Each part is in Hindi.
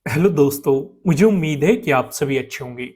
हेलो दोस्तों। मुझे उम्मीद है कि आप सभी अच्छे होंगे।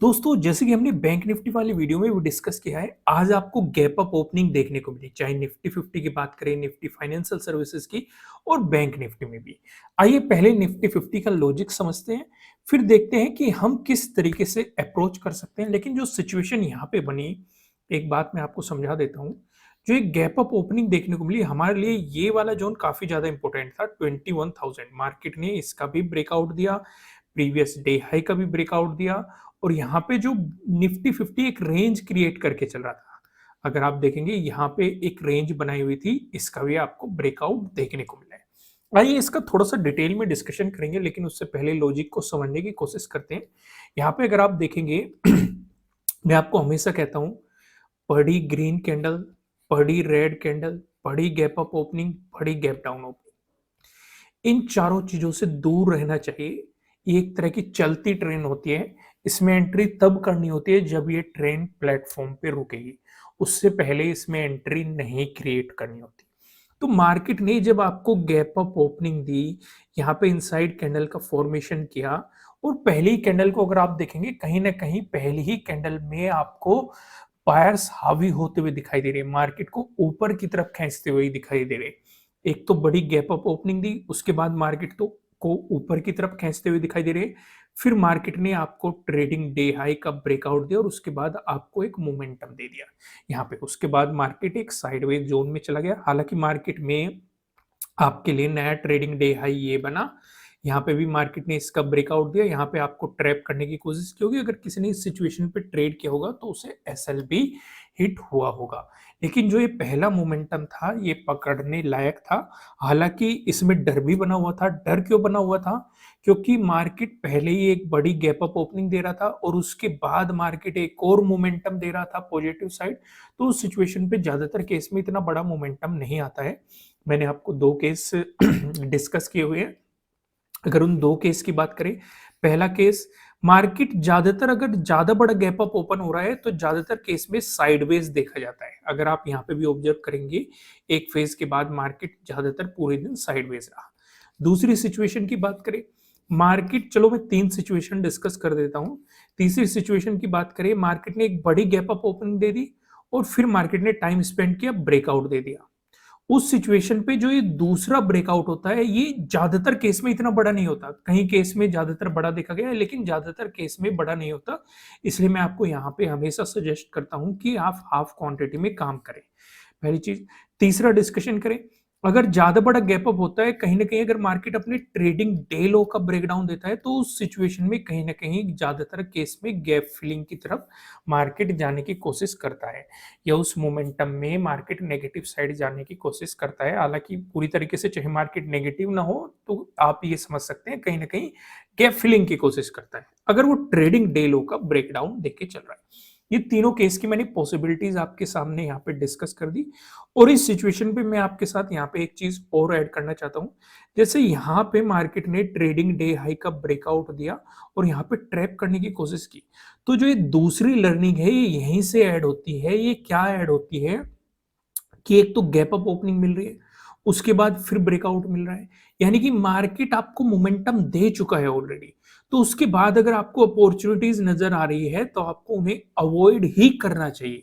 दोस्तों, जैसे कि हमने बैंक निफ्टी वाली वीडियो में भी डिस्कस किया है, आज आपको गैप अप ओपनिंग देखने को मिली, चाहे निफ्टी 50 की बात करें, निफ्टी फाइनेंशियल सर्विसेज की और बैंक निफ्टी में भी। आइए पहले निफ्टी 50 का लॉजिक समझते हैं, फिर देखते हैं कि हम किस तरीके से अप्रोच कर सकते हैं। लेकिन जो सिचुएशन यहाँ पे बनी, एक बात मैं आपको समझा देता हूँ। जो एक गैप अप ओपनिंग देखने को मिली हमारे लिए, ये वाला जोन काफी ज्यादा इंपॉर्टेंट था। 21,000 मार्केट ने इसका भी ब्रेकआउट दिया, प्रीवियस डे हाई का भी ब्रेकआउट दिया, और यहाँ पे जो निफ्टी 50 एक रेंज क्रिएट करके चल रहा था, अगर आप देखेंगे यहाँ पे एक रेंज बनाई हुई थी, इसका भी आपको ब्रेकआउट देखने को मिला है। आइए इसका थोड़ा सा डिटेल में डिस्कशन करेंगे, लेकिन उससे पहले लॉजिक को समझने की कोशिश करते हैं। यहाँ पे अगर आप देखेंगे मैं आपको हमेशा कहता हूँ, बड़ी ग्रीन कैंडल, बड़ी रेड कैंडल, बड़ी गैप अप ओपनिंग, बड़ी गैप डाउन ओपनिंग, इन चारों चीजों से दूर रहना चाहिए। ये एक तरह की चलती ट्रेन होती है। इसमें एंट्री तब करनी होती है जब ये ट्रेन प्लेटफॉर्म पे रुकेगी, उससे पहले इसमें एंट्री नहीं क्रिएट करनी होती। तो मार्केट ने जब आपको गैप अप ओपनिंग दी, यहाँ पे इनसाइड कैंडल का फॉर्मेशन किया, और पहली कैंडल को अगर आप देखेंगे, कहीं ना कहीं पहली ही कैंडल में आपको बायर्स हावी होते हुए दिखाई दे रहे हैं, मार्केट को ऊपर की तरफ खींचते हुए दिखाई दे रहे हैं। एक तो बड़ी गैप अप ओपनिंग दी, उसके बाद मार्केट को ऊपर की तरफ खींचते हुए दिखाई दे रहे हैं। फिर मार्केट ने आपको ट्रेडिंग डे हाई का ब्रेकआउट दिया, और उसके बाद आपको एक मोमेंटम दे दिया यहाँ पे। उसके बाद मार्केट एक साइडवेज जोन में चला गया। हालांकि मार्केट में आपके लिए नया ट्रेडिंग डे हाई ये बना, यहाँ पे भी मार्केट ने इसका ब्रेकआउट दिया। यहाँ पे आपको ट्रैप करने की कोशिश की होगी, अगर किसी ने इस सिचुएशन पे ट्रेड किया होगा तो उसे एसएलबी हिट हुआ होगा। लेकिन जो ये पहला मोमेंटम था, ये पकड़ने लायक था। हालांकि इसमें डर भी बना हुआ था। डर क्यों बना हुआ था? क्योंकि मार्केट पहले ही एक बड़ी गैप अप ओपनिंग दे रहा था, और उसके बाद मार्केट एक और मोमेंटम दे रहा था पॉजिटिव साइड। तो उस सिचुएशन पे ज्यादातर केस में इतना बड़ा मोमेंटम नहीं आता है। मैंने आपको दो केस डिस्कस किए हुए हैं। अगर उन दो केस की बात करें, पहला केस, मार्केट ज्यादातर अगर ज्यादा बड़ा गैप अप ओपन हो रहा है तो ज्यादातर केस में साइडवेज देखा जाता है। अगर आप यहाँ पे भी ऑब्जर्व करेंगे, एक फेज के बाद मार्केट ज्यादातर पूरे दिन साइडवेज रहा। दूसरी सिचुएशन की बात करें, मार्केट, चलो मैं तीन सिचुएशन डिस्कस कर देता हूं। तीसरी सिचुएशन की बात करें, मार्केट ने एक बड़ी गैप अप ओपनिंग दे दी, और फिर मार्केट ने टाइम स्पेंड किया, ब्रेकआउट दे दिया। उस सिचुएशन पे जो ये दूसरा ब्रेकआउट होता है, ये ज्यादातर केस में इतना बड़ा नहीं होता। कहीं केस में ज्यादातर बड़ा देखा गया है, लेकिन ज्यादातर केस में बड़ा नहीं होता। इसलिए मैं आपको यहाँ पे हमेशा सजेस्ट करता हूं कि आप हाफ क्वांटिटी में काम करें, पहली चीज। तीसरा डिस्कशन करें, अगर ज्यादा बड़ा गैप अप होता है, कहीं ना कहीं अगर मार्केट अपने ट्रेडिंग डे लो का ब्रेकडाउन देता है, तो उस सिचुएशन में कहीं ना कहीं ज्यादातर केस में गैप फिलिंग की तरफ मार्केट जाने की कोशिश करता है, या उस मोमेंटम में मार्केट नेगेटिव साइड जाने की कोशिश करता है। हालांकि पूरी तरीके से चाहे मार्केट नेगेटिव ना हो, तो आप ये समझ सकते हैं कहीं ना कहीं गैप फिलिंग की कोशिश करता है, अगर वो ट्रेडिंग डे लो का ब्रेकडाउन देके चल रहा है। ये तीनों केस की मैंने पॉसिबिलिटीज आपके सामने यहाँ पे डिस्कस कर दी। और इस सिचुएशन पे मैं आपके साथ यहाँ पे एक चीज और ऐड करना चाहता हूँ। जैसे यहाँ पे मार्केट ने ट्रेडिंग डे हाई का ब्रेकआउट दिया, और यहाँ पे ट्रैप करने की कोशिश की, तो जो ये दूसरी लर्निंग है, ये यहीं से ऐड होती है। ये क्या ऐड होती है कि एक तो गैप अप ओपनिंग मिल रही है, उसके बाद फिर ब्रेकआउट मिल रहा है, यानी कि मार्केट आपको मोमेंटम दे चुका है ऑलरेडी। तो उसके बाद अगर आपको अपॉर्चुनिटीज नजर आ रही है, तो आपको उन्हें अवॉइड ही करना चाहिए।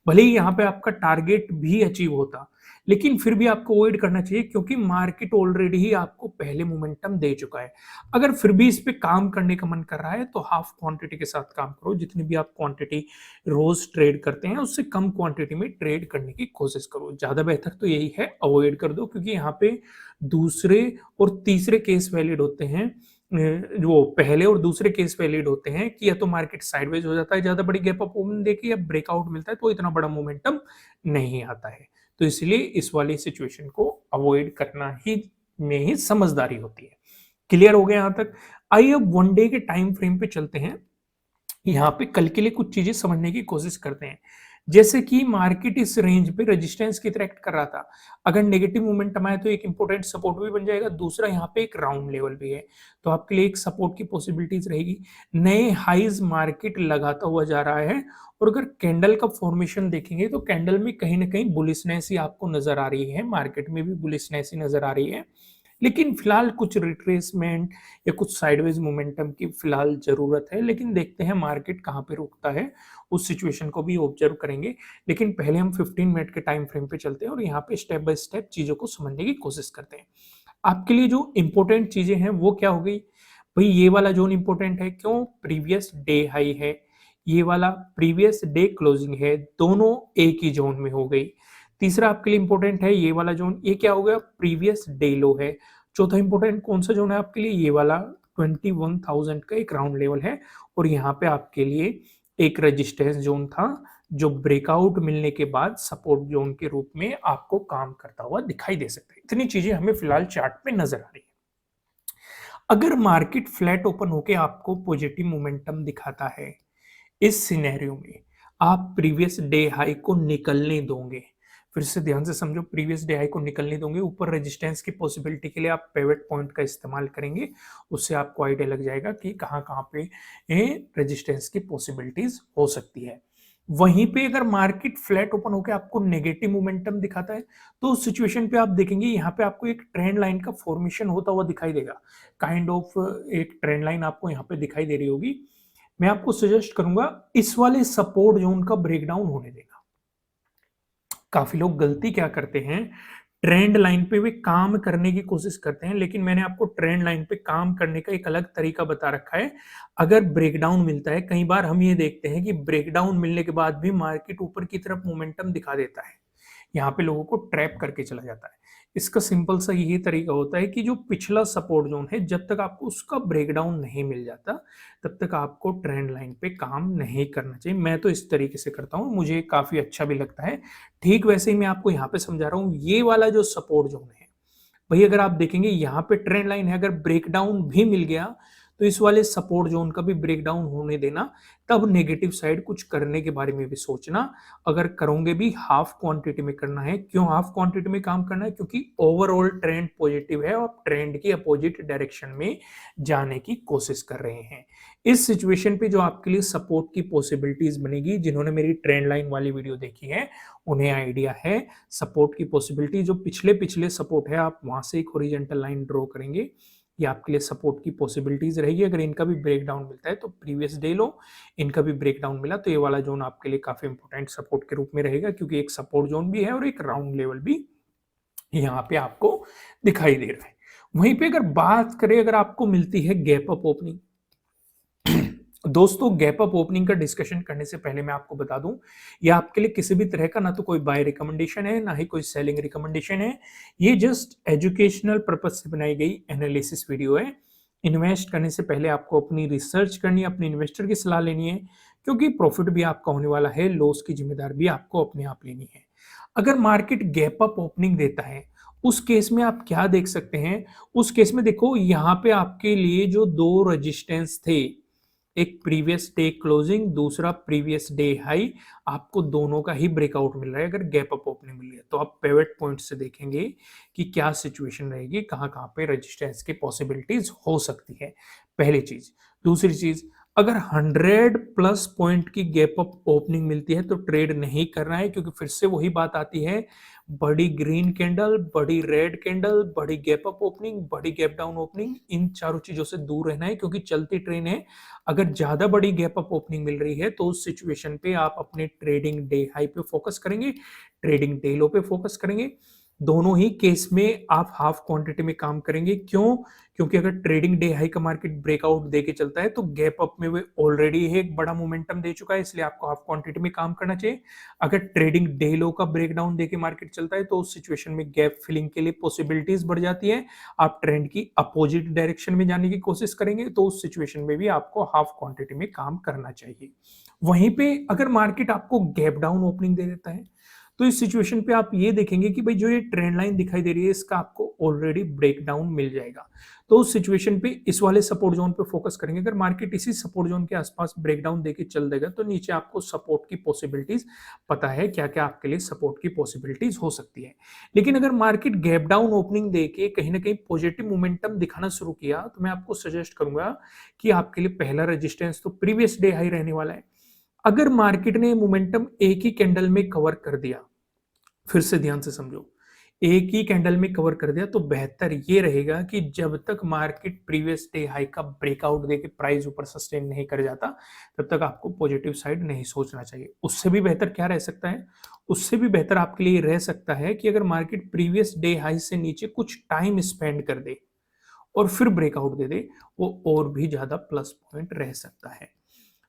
भले ही यहाँ पे आपका टारगेट भी अचीव होता, लेकिन फिर भी आपको अवॉइड करना चाहिए, क्योंकि मार्केट ऑलरेडी ही आपको पहले मोमेंटम दे चुका है। अगर फिर भी इस पे काम करने का मन कर रहा है, तो हाफ क्वांटिटी के साथ काम करो। जितनी भी आप क्वांटिटी रोज ट्रेड करते हैं, उससे कम क्वांटिटी में ट्रेड करने की कोशिश करो। ज्यादा बेहतर तो यही है, अवॉइड कर दो, क्योंकि यहाँ पे दूसरे और तीसरे केस वैलिड होते हैं। जो पहले और दूसरे केस वैलिड होते हैं कि या तो मार्केट साइडवेज हो जाता है ज्यादा बड़ी गैप अप ओपन देके, या ब्रेकआउट मिलता है तो इतना बड़ा मोमेंटम नहीं आता है। तो इसलिए इस वाली सिचुएशन को अवॉइड करना ही में ही समझदारी होती है। क्लियर हो गया यहाँ तक? आइए अब वन डे के टाइम फ्रेम पे चलते हैं। यहाँ पे कल के लिए कुछ चीजें समझने की कोशिश करते हैं। जैसे कि मार्केट इस रेंज पे रेजिस्टेंस की तरह एक्ट कर रहा था, अगर नेगेटिव मोमेंटम आए तो एक इंपॉर्टेंट सपोर्ट भी बन जाएगा। दूसरा, यहाँ पे एक राउंड लेवल भी है, तो आपके लिए एक सपोर्ट की पॉसिबिलिटीज रहेगी। नए हाईज मार्केट लगाता हुआ जा रहा है, और अगर कैंडल का फॉर्मेशन देखेंगे, तो कैंडल में कहीं ना कहीं बुलिशनेस ही आपको नजर आ रही है, मार्केट में भी बुलिशनेस ही नजर आ रही है। लेकिन फिलहाल कुछ रिट्रेसमेंट या कुछ साइडवेज मोमेंटम की फिलहाल ज़रूरत है, लेकिन देखते हैं मार्केट कहाँ पे रुकता है, उस सिचुएशन को भी ऑब्जर्व करेंगे। लेकिन पहले हम 15 मिनट के टाइम फ्रेम पे चलते हैं और यहाँ पे स्टेप बाय स्टेप चीज़ों को समझने की कोशिश करते हैं। आपके लिए जो इम्पोर्टेंट चीज़ें हैं वो क्या हो गई? भई ये वाला ज़ोन इम्पोर्टेंट है, क्यों? प्रीवियस डे हाई है, ये वाला प्रीवियस डे क्लोजिंग है, दोनों एक ही ज़ोन में हो गई। तीसरा आपके लिए इम्पोर्टेंट है ये वाला ज़ोन, ये क्या हो गया? प्रीवियस डे लो है। चौथा इम्पोर्टेंट कौन-सा ज़ोन है आपके लिए? ये वाला 21,000 का एक राउंड लेवल है और यहाँ पे आपके लिए एक रेजिस्टेंस ज़ोन था, जो ब्रेकआउट मिलने के बाद सपोर्ट ज़ोन के रूप में आपको काम करता हुआ दिखाई दे सकता है। इतनी चीज़ें हमें फिलहाल चार्ट पे नज़र आ रही है। अगर मार्केट फ्लैट ओपन होके आपको पॉजिटिव मोमेंटम दिखाता है, इस सिनेरियो में आप प्रीवियस डे हाई को निकलने दोगे। फिर से ध्यान से समझो, प्रीवियस डे हाई को निकलने दोगे, ऊपर रेजिस्टेंस की पॉसिबिलिटी के लिए आप पिवट पॉइंट का इस्तेमाल करेंगे। उससे आपको आइडिया लग जाएगा कि कहाँ-कहाँ पे रेजिस्टेंस की पॉसिबिलिटीज हो सकती है। वहीं पे अगर मार्केट फ्लैट ओपन होकर आपको नेगेटिव मोमेंटम दिखाता है, तो उस सिचुएशन पे आप देखेंगे यहाँ पे आपको एक ट्रेंड लाइन का फॉर्मेशन होता हुआ दिखाई देगा। काइंड ऑफ एक ट्रेंड लाइन आपको यहाँ पे दिखाई दे रही होगी। मैं आपको सजेस्ट करूंगा इस वाले सपोर्ट जोन का ब्रेकडाउन होने देना। काफी लोग गलती क्या करते हैं, ट्रेंड लाइन पे भी काम करने की कोशिश करते हैं, लेकिन मैंने आपको ट्रेंड लाइन पे काम करने का एक अलग तरीका बता रखा है। अगर ब्रेकडाउन मिलता है, कई बार हम ये देखते हैं कि ब्रेकडाउन मिलने के बाद भी मार्केट ऊपर की तरफ मोमेंटम दिखा देता है, यहाँ पे लोगों को ट्रैप करके चला जाता है। इसका सिंपल सा यही तरीका होता है कि जो पिछला सपोर्ट जोन है, जब तक आपको उसका ब्रेकडाउन नहीं मिल जाता, तब तक आपको ट्रेंड लाइन पे काम नहीं करना चाहिए। मैं तो इस तरीके से करता हूँ, मुझे काफ़ी अच्छा भी लगता है। ठीक वैसे ही मैं आपको यहाँ पे समझा रहा हूँ, ये वाला जो सपोर्ट जोन है, वही अगर आप देखेंगे यहाँ पे ट्रेंड लाइन है, अगर ब्रेकडाउन भी मिल गया तो इस वाले सपोर्ट जोन का भी ब्रेकडाउन होने देना, तब नेगेटिव साइड कुछ करने के बारे में भी सोचना। अगर करोगे भी हाफ क्वांटिटी में करना है। क्यों हाफ क्वांटिटी में काम करना है? क्योंकि ओवरऑल ट्रेंड पॉजिटिव है और ट्रेंड की अपोजिट डायरेक्शन में जाने की कोशिश कर रहे हैं। इस सिचुएशन पे जो आपके लिए सपोर्ट की पॉसिबिलिटीज बनेगी, जिन्होंने मेरी ट्रेंड लाइन वाली वीडियो देखी है उन्हें आइडिया है सपोर्ट की पॉसिबिलिटी। जो पिछले पिछले सपोर्ट है, आप वहां से एक हॉरिजॉन्टल लाइन ड्रॉ करेंगे, ये आपके लिए सपोर्ट की पॉसिबिलिटीज रहेगी। अगर इनका भी ब्रेकडाउन मिलता है तो प्रीवियस डे लो, इनका भी ब्रेकडाउन मिला तो ये वाला जोन आपके लिए काफी इंपॉर्टेंट सपोर्ट के रूप में रहेगा, क्योंकि एक सपोर्ट जोन भी है और एक राउंड लेवल भी यहाँ पे आपको दिखाई दे रहा है। वहीं पे अगर बात करें, अगर आपको मिलती है गैप अप ओपनिंग, दोस्तों गैप अप ओपनिंग का डिस्कशन करने से पहले मैं आपको बता दूं, ये आपके लिए किसी भी तरह का ना तो कोई बाय रिकमेंडेशन है, ना ही कोई सेलिंग रिकमेंडेशन है। ये जस्ट एजुकेशनल पर्पज से बनाई गई एनालिसिस वीडियो है। इन्वेस्ट करने से पहले आपको अपनी रिसर्च करनी है, अपने इन्वेस्टर की सलाह लेनी है, क्योंकि प्रॉफिट भी आपका होने वाला है, लॉस की जिम्मेदार भी आपको अपने आप लेनी है। अगर मार्केट गैप अप ओपनिंग देता है, उस केस में आप क्या देख सकते हैं? उस केस में देखो, यहाँ पे आपके लिए जो दो रेजिस्टेंस थे, एक प्रीवियस डे क्लोजिंग, दूसरा प्रीवियस डे हाई, आपको दोनों का ही ब्रेकआउट मिल रहा है। अगर गैप अप ओपनिंग मिल रही है तो आप पिवट पॉइंट से देखेंगे कि क्या सिचुएशन रहेगी, कहाँ कहाँ पे रेजिस्टेंस की पॉसिबिलिटीज हो सकती है, पहली चीज। दूसरी चीज, अगर 100 प्लस पॉइंट की गैप अप ओपनिंग मिलती है तो ट्रेड नहीं करना है, क्योंकि फिर से वही बात आती है, बड़ी ग्रीन कैंडल, बड़ी रेड कैंडल, बड़ी गैप अप ओपनिंग, बड़ी गैप डाउन ओपनिंग, इन चारों चीजों से दूर रहना है, क्योंकि चलती ट्रेन है। अगर ज्यादा बड़ी गैप अप ओपनिंग मिल रही है तो उस सिचुएशन पे आप अपने ट्रेडिंग डे हाई पे फोकस करेंगे, ट्रेडिंग डे लो पे फोकस करेंगे। दोनों ही केस में आप हाफ क्वांटिटी में काम करेंगे। क्यों? क्योंकि अगर ट्रेडिंग डे हाई का मार्केट ब्रेकआउट दे के चलता है तो गैप अप में वो ऑलरेडी एक बड़ा मोमेंटम दे चुका है, इसलिए आपको हाफ क्वांटिटी में काम करना चाहिए। अगर ट्रेडिंग डे लो का ब्रेकडाउन देके मार्केट चलता है तो उस सिचुएशन में गैप फिलिंग के लिए पॉसिबिलिटीज बढ़ जाती है, आप ट्रेंड की अपोजिट डायरेक्शन में जाने की कोशिश करेंगे, तो उस सिचुएशन में भी आपको हाफ क्वांटिटी में काम करना चाहिए। वहीं पे अगर मार्केट आपको गैप डाउन ओपनिंग दे देता है, तो इस सिचुएशन पे आप ये देखेंगे कि भाई जो ये ट्रेंड लाइन दिखाई दे रही है, इसका आपको ऑलरेडी ब्रेकडाउन मिल जाएगा। तो उस सिचुएशन पे इस वाले सपोर्ट जोन पे फोकस करेंगे। अगर मार्केट इसी सपोर्ट जोन के आसपास ब्रेकडाउन देके चल देगा तो नीचे आपको सपोर्ट की पॉसिबिलिटीज पता है, क्या क्या आपके लिए सपोर्ट की पॉसिबिलिटीज हो सकती है। लेकिन अगर मार्केट गैप डाउन ओपनिंग देके कहीं ना कहीं पॉजिटिव मोमेंटम दिखाना शुरू किया, तो मैं आपको सजेस्ट करूंगा कि आपके लिए पहला रेजिस्टेंस तो प्रीवियस डे हाई रहने वाला है। अगर मार्केट ने मोमेंटम एक ही कैंडल में कवर कर दिया, फिर से ध्यान से समझो, एक ही कैंडल में कवर कर दिया तो बेहतर ये रहेगा कि जब तक मार्केट प्रीवियस डे हाई का ब्रेकआउट देके प्राइस ऊपर सस्टेन नहीं कर जाता, तब तक आपको पॉजिटिव साइड नहीं सोचना चाहिए। उससे भी बेहतर क्या रह सकता है? उससे भी बेहतर आपके लिए रह सकता है कि अगर मार्केट प्रीवियस डे हाई से नीचे कुछ टाइम स्पेंड कर दे और फिर ब्रेकआउट दे दे, वो और भी ज़्यादा प्लस पॉइंट रह सकता है।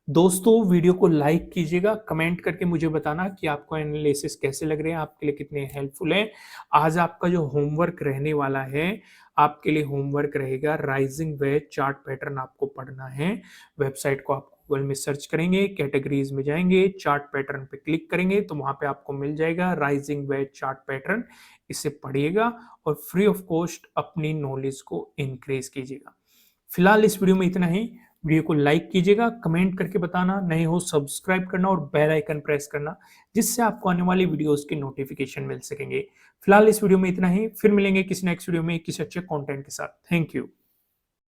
दोस्तों, वीडियो को लाइक कीजिएगा, कमेंट करके मुझे बताना कि आपको एनालिसिस कैसे लग रहे हैं, आपके लिए कितने हेल्पफुल हैं। आज आपका जो होमवर्क रहने वाला है, आपके लिए होमवर्क रहेगा राइजिंग वेज चार्ट पैटर्न आपको पढ़ना है। वेबसाइट को आप गूगल में सर्च करेंगे, कैटेगरीज में जाएंगे, चार्ट पैटर्न पे क्लिक करेंगे तो वहां पे आपको मिल जाएगा राइजिंग वेज चार्ट पैटर्न। इसे पढ़िएगा और फ्री ऑफ कॉस्ट अपनी नॉलेज को इंक्रीज कीजिएगा। फिलहाल इस वीडियो में इतना ही। वीडियो को लाइक कीजिएगा, कमेंट करके बताना, नए हो सब्सक्राइब करना और बेल आइकन प्रेस करना, जिससे आपको आने वाली वीडियोस की नोटिफिकेशन मिल सकेंगे। फिलहाल इस वीडियो में इतना ही, फिर मिलेंगे किसी नेक्स्ट वीडियो में किसी अच्छे कंटेंट के साथ। Thank you.